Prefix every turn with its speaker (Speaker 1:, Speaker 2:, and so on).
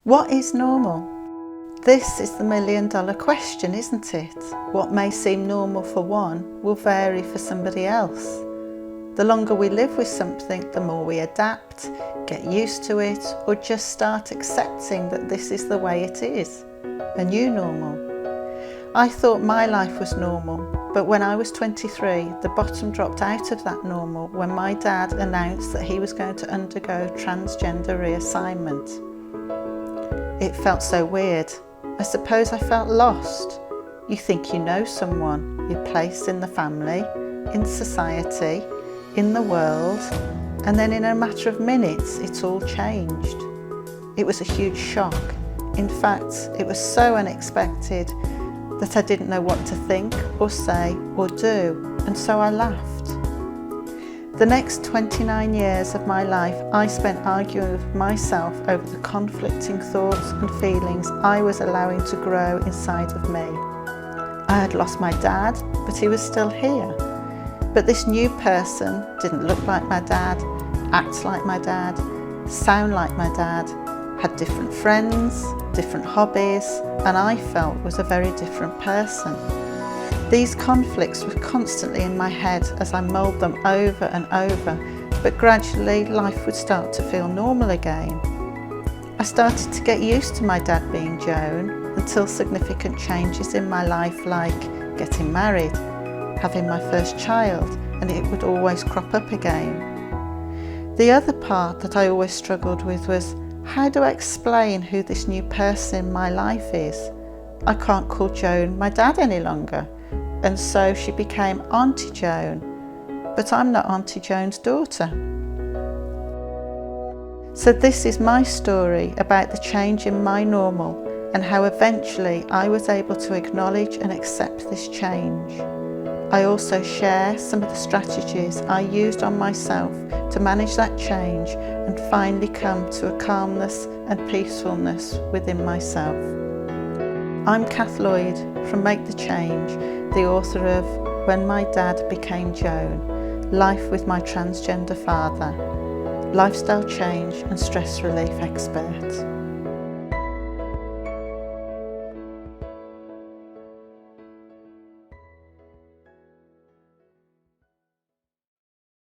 Speaker 1: What is normal? This is the million-dollar question, isn't it? What may seem normal for one will vary for somebody else. The longer we live with something, the more we adapt, get used to it, or just start accepting that this is the way it is, a new normal. I thought my life was normal, but when I was 23, the bottom dropped out of that normal when my dad announced that he was going to undergo transgender reassignment. It felt so weird. I suppose I felt lost. You think you know someone, your place in the family, in society, in the world, and then in a matter of minutes it's all changed. It was a huge shock. In fact, it was so unexpected that I didn't know what to think or say or do, and so I laughed. The next 29 years of my life I spent arguing with myself over the conflicting thoughts and feelings I was allowing to grow inside of me. I had lost my dad, but he was still here. But this new person didn't look like my dad, act like my dad, sound like my dad, had different friends, different hobbies, and I felt was a very different person. These conflicts were constantly in my head as I mulled them over and over, but gradually life would start to feel normal again. I started to get used to my dad being Joan until significant changes in my life like getting married, having my first child, and it would always crop up again. The other part that I always struggled with was, how do I explain who this new person in my life is? I can't call Joan my dad any longer, and so she became Auntie Joan, but I'm not Auntie Joan's daughter. So this is my story about the change in my normal and how eventually I was able to acknowledge and accept this change. I also share some of the strategies I used on myself to manage that change and finally come to a calmness and peacefulness within myself. I'm Cath Lloyd from Make the Change, the author of When My Dad Became Joan, Life with My Transgender Father, lifestyle change and stress relief expert.